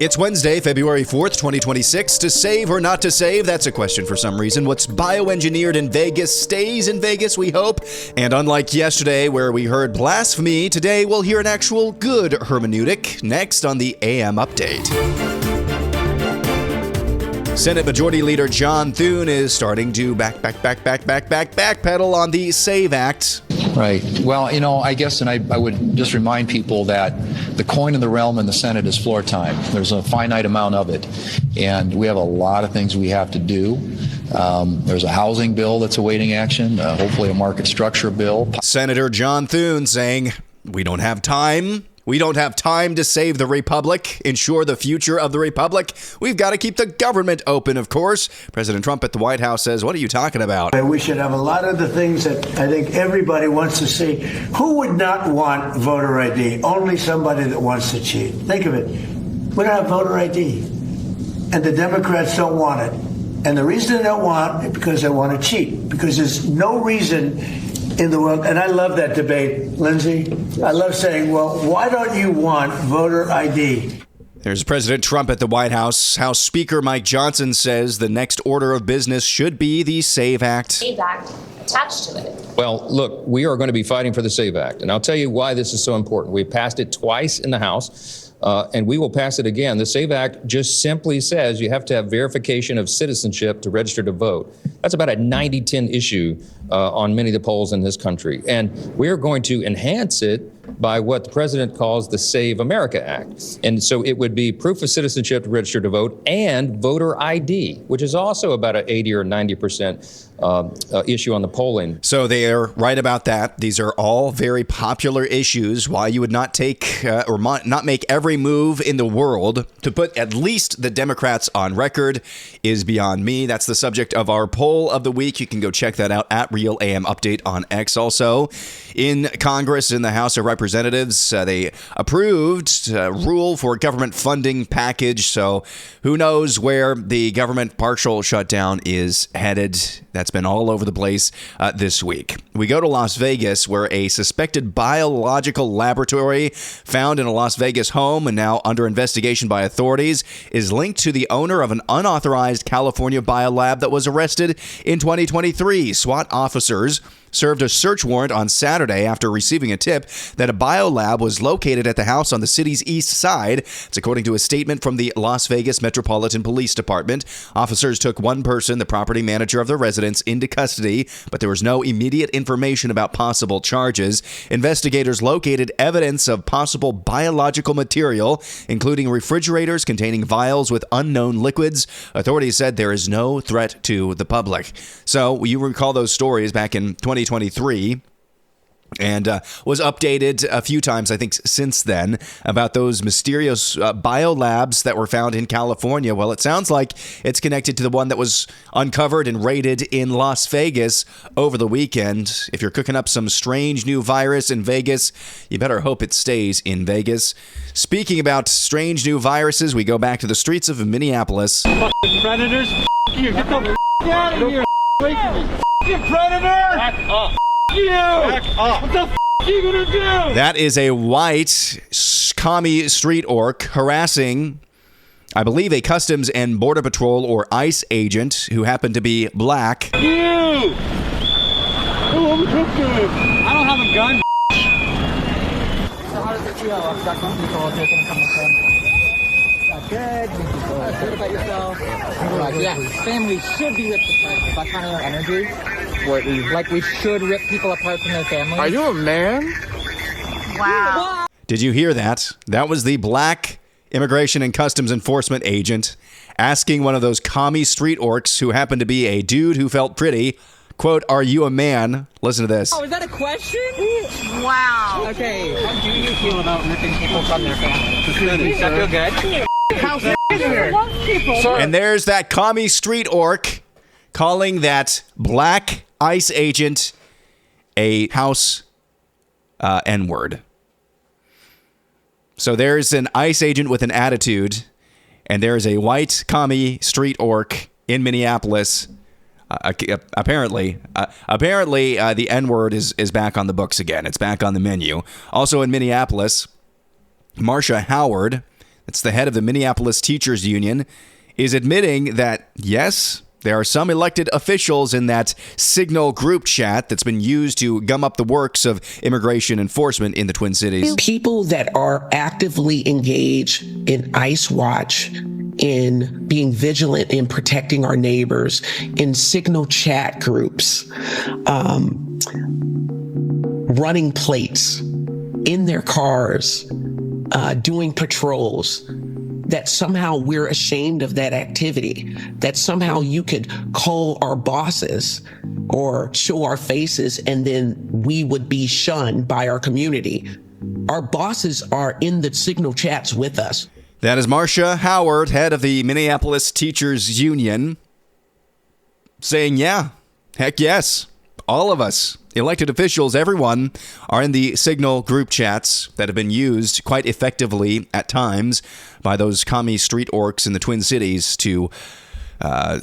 It's Wednesday, February 4th, 2026. To save or not to save? That's a question for some reason. What's bioengineered in Vegas stays in Vegas, we hope. And unlike yesterday, where we heard blasphemy, today we'll hear an actual good hermeneutic next on the AM Update. Senate Majority Leader John Thune is starting to backpedal on the SAVE Act. Right. Well, I guess, and I would just remind people that the coin in the realm in the Senate is floor time. There's a finite amount of it, and we have a lot of things we have to do. There's a housing bill that's awaiting action, hopefully a market structure bill. Senator John Thune saying, we don't have time. We don't have time to save the Republic, ensure the future of the Republic. We've got to keep the government open, of course. President Trump at the White House says, what are you talking about? We should have a lot of the things that I think everybody wants to see. Who would not want voter ID? Only somebody that wants to cheat. Think of it. We don't have voter ID. And the Democrats don't want it. And the reason they don't want it is because they want to cheat. Because there's no reason in the world, and I love that debate, Lindsay. I love saying, well, why don't you want voter ID? There's President Trump at the White House. House Speaker Mike Johnson says the next order of business should be the SAVE Act. SAVE Act attached to it. Well, look, we are going to be fighting for the SAVE Act, and I'll tell you why this is so important. We passed it twice in the House. And we will pass it again. The SAVE Act just simply says you have to have verification of citizenship to register to vote. That's about a 90-10 issue on many of the polls in this country. And we're going to enhance it by what the president calls the Save America Act. And so it would be proof of citizenship to register to vote and voter ID, which is also about an 80 or 90% issue on the polling. So they are right about that. These are all very popular issues. Why you would not take or not make every move in the world to put at least the Democrats on record is beyond me. That's the subject of our poll of the week. You can go check that out at Real AM Update on X. Also, in Congress, in the House of Representatives, they approved a rule for government funding package. So who knows where the government partial shutdown is headed. That's been all over the place this week. We go to Las Vegas, where a suspected biological laboratory found in a Las Vegas home and now under investigation by authorities is linked to the owner of an unauthorized California biolab that was arrested in 2023. SWAT officers served a search warrant on Saturday after receiving a tip that a biolab was located at the house on the city's east side. It's according to a statement from the Las Vegas Metropolitan Police Department. Officers took one person, the property manager of the residence, into custody, but there was no immediate information about possible charges. Investigators located evidence of possible biological material, including refrigerators containing vials with unknown liquids. Authorities said there is no threat to the public. So you recall those stories back in 2023 and was updated a few times, I think, since then about those mysterious biolabs that were found in California. Well, it sounds like it's connected to the one that was uncovered and raided in Las Vegas over the weekend. If you're cooking up some strange new virus in Vegas, you better hope it stays in Vegas. Speaking about strange new viruses, we go back to the streets of Minneapolis. Fucking predators, you get the out of here, away from me. You predator! Back up. You! Back up. What the are you gonna do? That is a white commie street orc harassing, I believe, a Customs and Border Patrol or ICE agent who happened to be black. You! Oh, I'm cooking. I don't have a gun. So how does it feel after that control taking from the family? Good. Good about yourself. Yeah, families should be ripped apart. If I kind of energy, like we should rip people apart from their families. Are you a man? Wow. Did you hear that? That was the black Immigration and Customs Enforcement agent asking one of those commie street orcs who happened to be a dude who felt pretty, quote, "Are you a man?" Listen to this. Oh, is that a question? Wow. Okay. How do you feel about ripping people from their families? Does that feel good? And there's that commie street orc calling that black ICE agent a house N-word. So there's an ICE agent with an attitude, and there's a white commie street orc in Minneapolis. Apparently, the N-word is back on the books again. It's back on the menu. Also in Minneapolis, Marcia Howard, it's the head of the Minneapolis Teachers Union, is admitting that, yes, there are some elected officials in that Signal group chat that's been used to gum up the works of immigration enforcement in the Twin Cities. People that are actively engaged in ICE Watch, in being vigilant in protecting our neighbors, in Signal chat groups, running plates in their cars, doing patrols, that somehow we're ashamed of that activity, that somehow you could call our bosses or show our faces and then we would be shunned by our community. Our bosses are in the Signal chats with us. That is Marcia Howard, head of the Minneapolis Teachers Union, saying, yeah, heck yes, all of us, elected officials, everyone, are in the Signal group chats that have been used quite effectively at times by those commie street orcs in the Twin Cities to try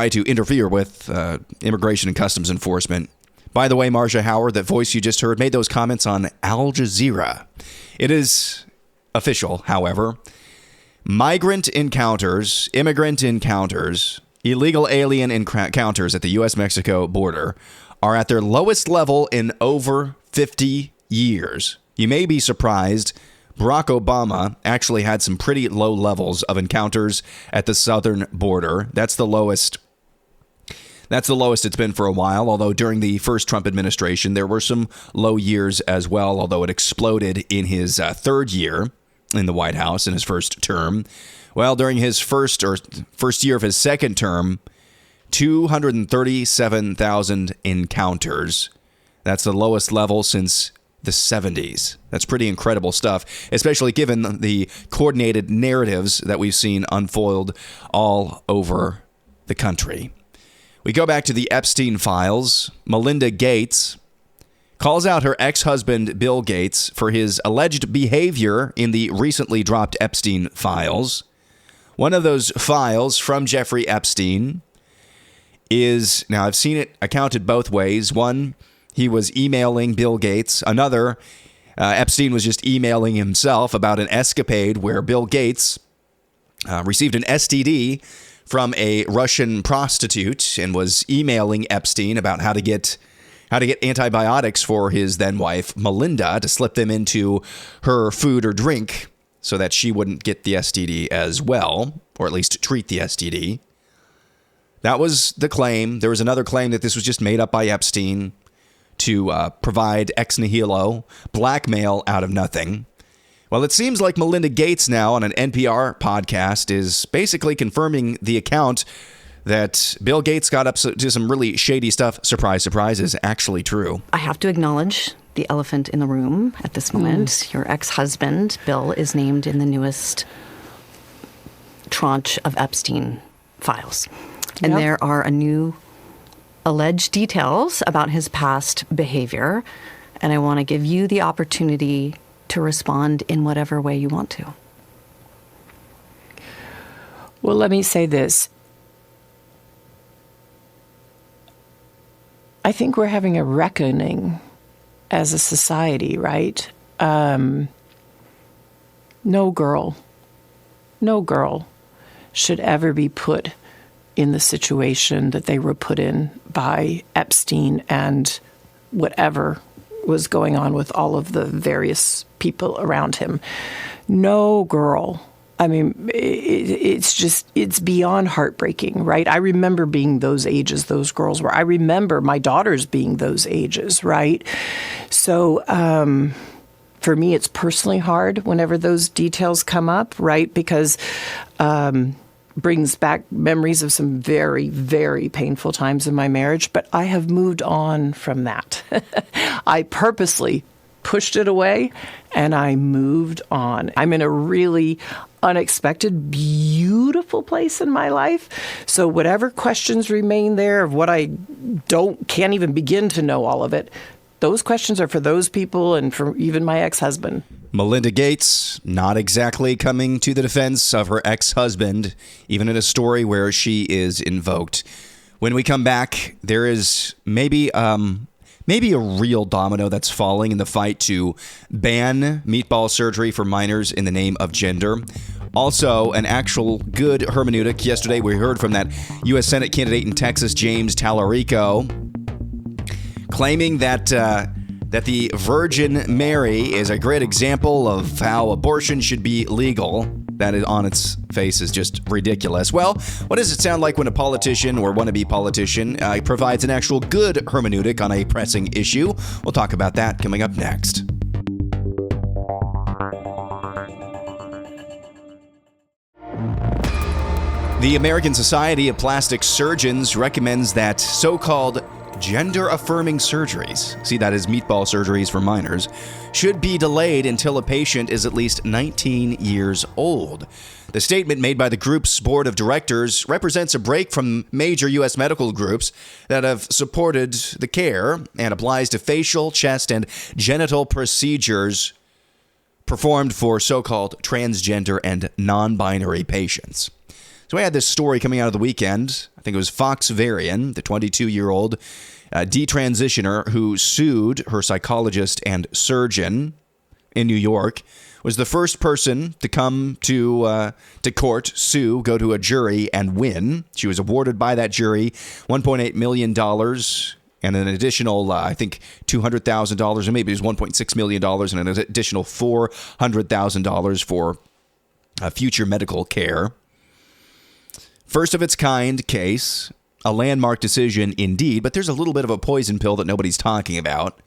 to interfere with immigration and customs enforcement. By the way, Marcia Howard, that voice you just heard, made those comments on Al Jazeera. It is official, however. Immigrant encounters, illegal alien encounters at the U.S.-Mexico border are at their lowest level in over 50 years. You may be surprised. Barack Obama actually had some pretty low levels of encounters at the southern border. That's the lowest it's been for a while, although during the first Trump administration, there were some low years as well, although it exploded in his third year in the White House in his first term. Well, during his first year of his second term, 237,000 encounters. That's the lowest level since the 70s. That's pretty incredible stuff, especially given the coordinated narratives that we've seen unfold all over the country. We go back to the Epstein files. Melinda Gates calls out her ex-husband, Bill Gates, for his alleged behavior in the recently dropped Epstein files. One of those files from Jeffrey Epstein is, now I've seen it accounted both ways. One, he was emailing Bill Gates. Another, Epstein was just emailing himself about an escapade where Bill Gates received an STD from a Russian prostitute and was emailing Epstein about how to get antibiotics for his then wife, Melinda, to slip them into her food or drink so that she wouldn't get the STD as well, or at least treat the STD. That was the claim. There was another claim that this was just made up by Epstein to provide ex nihilo blackmail out of nothing. Well, it seems like Melinda Gates now on an NPR podcast is basically confirming the account that Bill Gates got up to some really shady stuff. Surprise, surprise, is actually true. I have to acknowledge the elephant in the room at this moment. Your ex-husband, Bill, is named in the newest tranche of Epstein files. And there are a new alleged details about his past behavior. And I want to give you the opportunity to respond in whatever way you want to. Well, let me say this. I think we're having a reckoning as a society, right? No girl should ever be put in the situation that they were put in by Epstein and whatever was going on with all of the various people around him. No girl. I mean, it's beyond heartbreaking, right? I remember being those ages those girls were. I remember my daughters being those ages, right? So for me, it's personally hard whenever those details come up, right? Because brings back memories of some very, very painful times in my marriage, but I have moved on from that. I purposely pushed it away and I moved on. I'm in a really unexpected, beautiful place in my life. So whatever questions remain there of what I can't even begin to know all of it, those questions are for those people and for even my ex-husband. Melinda Gates not exactly coming to the defense of her ex-husband, even in a story where she is invoked. When we come back, there is maybe maybe a real domino that's falling in the fight to ban meatball surgery for minors in the name of gender. Also, an actual good hermeneutic. Yesterday, we heard from that U.S. Senate candidate in Texas, James Tallarico, claiming that the Virgin Mary is a great example of how abortion should be legal. That is, on its face, is just ridiculous. Well, what does it sound like when a politician or wannabe politician provides an actual good hermeneutic on a pressing issue? We'll talk about that coming up next. The American Society of Plastic Surgeons recommends that so-called gender-affirming surgeries, see, that is meatball surgeries for minors, should be delayed until a patient is at least 19 years old. The statement made by the group's board of directors represents a break from major U.S. medical groups that have supported the care and applies to facial, chest, and genital procedures performed for so-called transgender and non-binary patients. So I had this story coming out of the weekend. I think it was Fox Varian, the 22-year-old detransitioner who sued her psychologist and surgeon in New York, was the first person to come to court, sue, go to a jury, and win. She was awarded by that jury $1.8 million and an additional, I think, $200,000, or maybe it was $1.6 million, and an additional $400,000 for future medical care. First of its kind case, a landmark decision indeed, but there's a little bit of a poison pill that nobody's talking about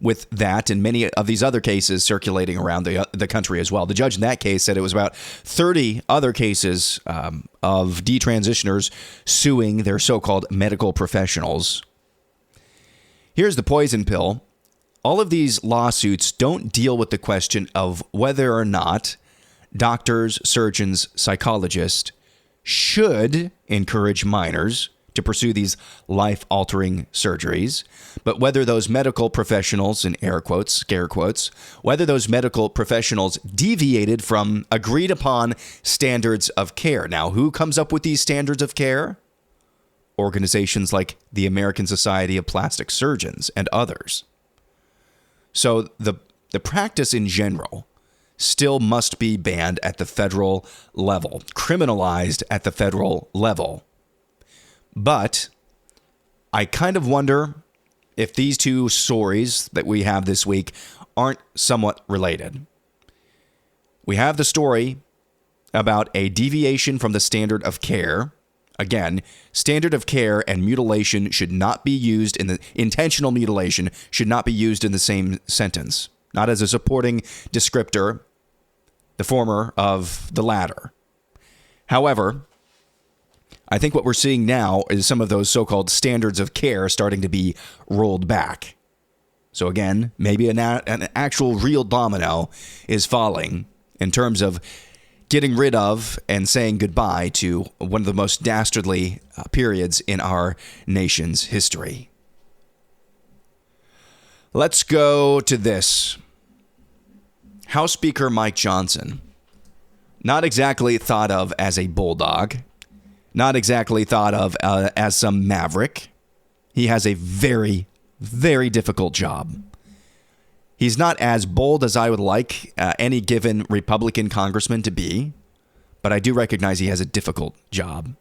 with that and many of these other cases circulating around the country as well. The judge in that case said it was about 30 other cases of detransitioners suing their so-called medical professionals. Here's the poison pill. All of these lawsuits don't deal with the question of whether or not doctors, surgeons, psychologists should encourage minors to pursue these life-altering surgeries, but whether those medical professionals, in air quotes, scare quotes, whether those medical professionals deviated from agreed-upon standards of care. Now, who comes up with these standards of care? Organizations like the American Society of Plastic Surgeons and others. So the practice in general still must be banned at the federal level, criminalized at the federal level. But I kind of wonder if these two stories that we have this week aren't somewhat related. We have the story about a deviation from the standard of care. Again, standard of care and mutilation should not be used intentional mutilation should not be used in the same sentence, not as a supporting descriptor, the former of the latter. However, I think what we're seeing now is some of those so-called standards of care starting to be rolled back. So again, maybe an actual real domino is falling in terms of getting rid of and saying goodbye to one of the most dastardly periods in our nation's history. Let's go to this. House Speaker Mike Johnson, not exactly thought of as a bulldog, not exactly thought of as some maverick. He has a very, very difficult job. He's not as bold as I would like any given Republican congressman to be, but I do recognize he has a difficult job.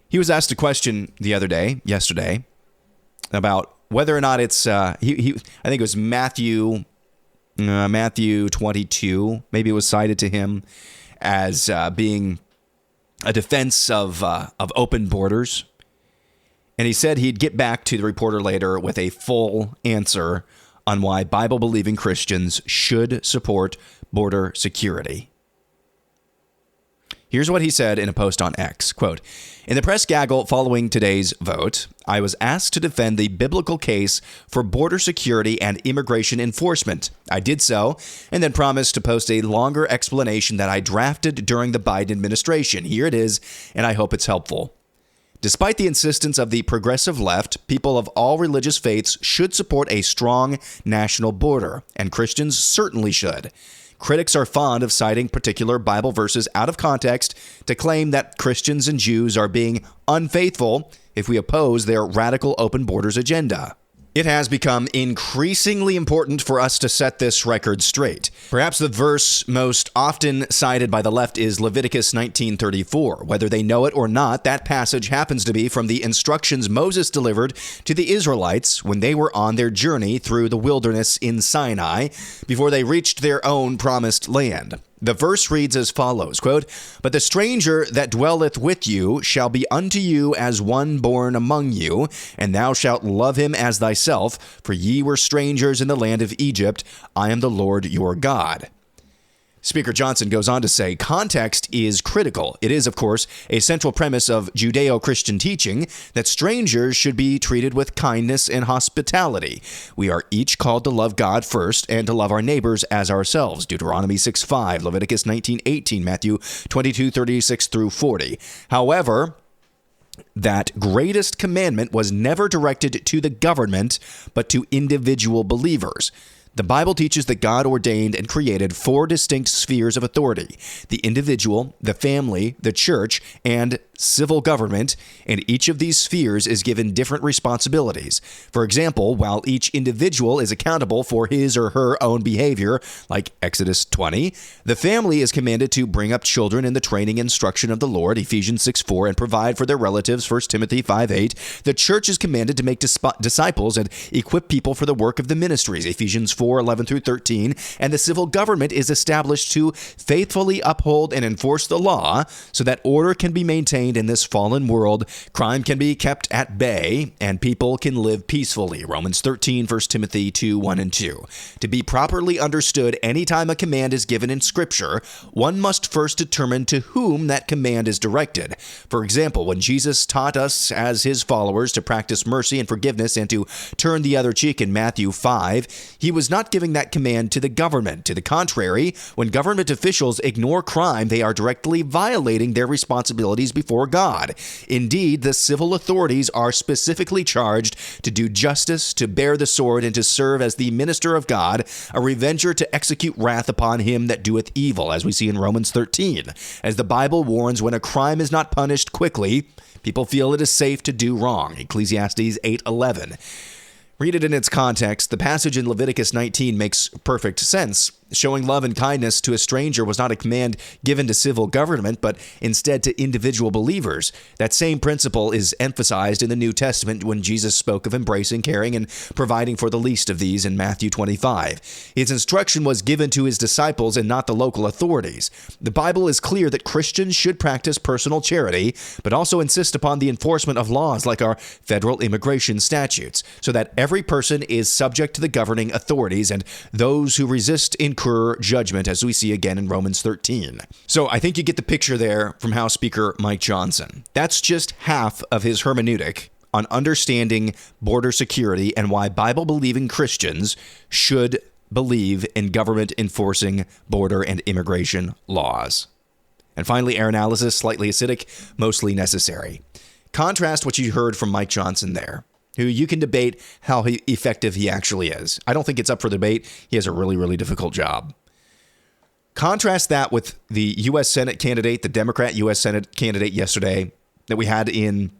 He was asked a question yesterday, about whether or not it's, I think it was Matthew 22, maybe it was cited to him as being a defense of open borders. And he said he'd get back to the reporter later with a full answer on why Bible-believing Christians should support border security. Here's what he said in a post on X, quote, "In the press gaggle following today's vote, I was asked to defend the biblical case for border security and immigration enforcement. I did so, and then promised to post a longer explanation that I drafted during the Biden administration. Here it is, and I hope it's helpful. Despite the insistence of the progressive left, people of all religious faiths should support a strong national border, and Christians certainly should. Critics are fond of citing particular Bible verses out of context to claim that Christians and Jews are being unfaithful if we oppose their radical open borders agenda. It has become increasingly important for us to set this record straight. Perhaps the verse most often cited by the left is Leviticus 19:34. Whether they know it or not, that passage happens to be from the instructions Moses delivered to the Israelites when they were on their journey through the wilderness in Sinai before they reached their own promised land. The verse reads as follows, quote, "But the stranger that dwelleth with you shall be unto you as one born among you, and thou shalt love him as thyself, for ye were strangers in the land of Egypt. I am the Lord your God." Speaker Johnson goes on to say, context is critical. It is, of course, a central premise of Judeo-Christian teaching that strangers should be treated with kindness and hospitality. We are each called to love God first and to love our neighbors as ourselves. Deuteronomy 6:5, Leviticus 19:18, Matthew 22:36 through 40. However, that greatest commandment was never directed to the government, but to individual believers. The Bible teaches that God ordained and created 4 distinct spheres of authority: the individual, the family, the church, and civil government, and each of these spheres is given different responsibilities. For example, while each individual is accountable for his or her own behavior, like Exodus 20, the family is commanded to bring up children in the training and instruction of the Lord, Ephesians 6:4, and provide for their relatives, 1 Timothy 5:8. The church is commanded to make disciples and equip people for the work of the ministries, Ephesians 4:11 through 13, and the civil government is established to faithfully uphold and enforce the law so that order can be maintained in this fallen world, crime can be kept at bay, and people can live peacefully, Romans 13, 1 Timothy 2:1 and 2. To be properly understood, anytime a command is given in Scripture, one must first determine to whom that command is directed. For example, when Jesus taught us as his followers to practice mercy and forgiveness and to turn the other cheek in Matthew 5, he was not giving that command to the government. To the contrary, when government officials ignore crime, they are directly violating their responsibilities before God. Indeed, the civil authorities are specifically charged to do justice, to bear the sword, and to serve as the minister of God, a revenger to execute wrath upon him that doeth evil, as we see in Romans 13. As the Bible warns, when a crime is not punished quickly, people feel it is safe to do wrong, Ecclesiastes 8:11. Read it in its context. The passage in Leviticus 19 makes perfect sense. Showing love and kindness to a stranger was not a command given to civil government, but instead to individual believers. That same principle is emphasized in the New Testament when Jesus spoke of embracing, caring, and providing for the least of these in Matthew 25. His instruction was given to his disciples and not the local authorities. The Bible is clear that Christians should practice personal charity, but also insist upon the enforcement of laws like our federal immigration statutes, so that every person is subject to the governing authorities, and those who resist incur judgment, as we see again in Romans 13. So I think you get the picture there from House Speaker Mike Johnson. That's just half of his hermeneutic on understanding border security and why Bible-believing Christians should believe in government enforcing border and immigration laws. And finally, air analysis, slightly acidic, mostly necessary. Contrast what you heard from Mike Johnson there, who you can debate how effective he actually is. I don't think it's up for debate. He has a really, really difficult job. Contrast that with the U.S. Senate candidate, the Democrat U.S. Senate candidate yesterday that we had in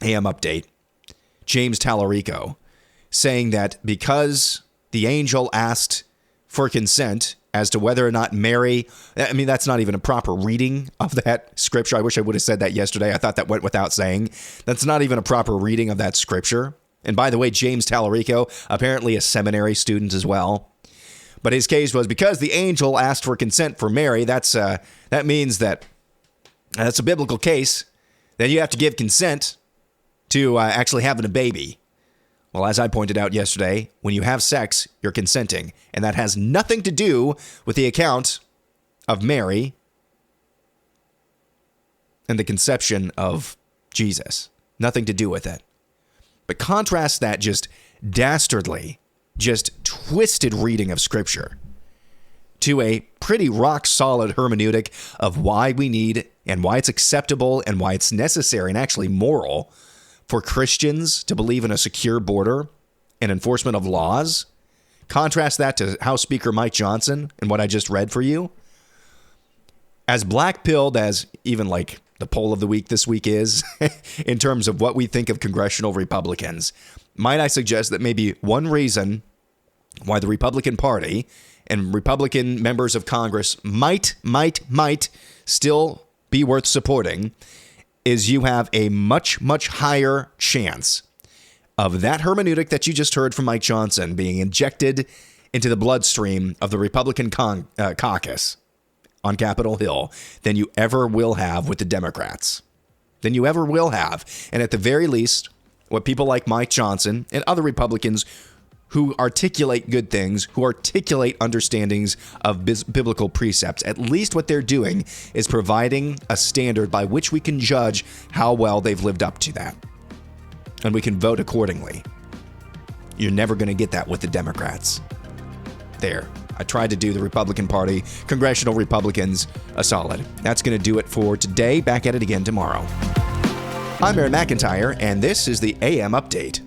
AM Update, James Tallarico, saying that because the angel asked for consent as to whether or not Mary, I mean, that's not even a proper reading of that scripture. I wish I would have said that yesterday. I thought that went without saying. That's not even a proper reading of that scripture. And by the way, James Tallarico, apparently a seminary student as well. But his case was because the angel asked for consent for Mary, that means that that's a biblical case, that you have to give consent to actually having a baby. Well, as I pointed out yesterday, when you have sex, you're consenting. And that has nothing to do with the account of Mary and the conception of Jesus. Nothing to do with it. But contrast that just dastardly, just twisted reading of Scripture to a pretty rock-solid hermeneutic of why we need and why it's acceptable and why it's necessary and actually moral for Christians to believe in a secure border and enforcement of laws. Contrast that to House Speaker Mike Johnson and what I just read for you. As black-pilled as even like the poll of the week this week is in terms of what we think of congressional Republicans. Might I suggest that maybe one reason why the Republican Party and Republican members of Congress might still be worth supporting is you have a much, much higher chance of that hermeneutic that you just heard from Mike Johnson being injected into the bloodstream of the Republican caucus on Capitol Hill than you ever will have with the Democrats. Than you ever will have. And at the very least, what people like Mike Johnson and other Republicans who articulate good things, who articulate understandings of biblical precepts, at least what they're doing is providing a standard by which we can judge how well they've lived up to that. And we can vote accordingly. You're never going to get that with the Democrats. There. I tried to do the Republican Party, congressional Republicans, a solid. That's going to do it for today. Back at it again tomorrow. I'm Aaron McIntyre, and this is the AM Update.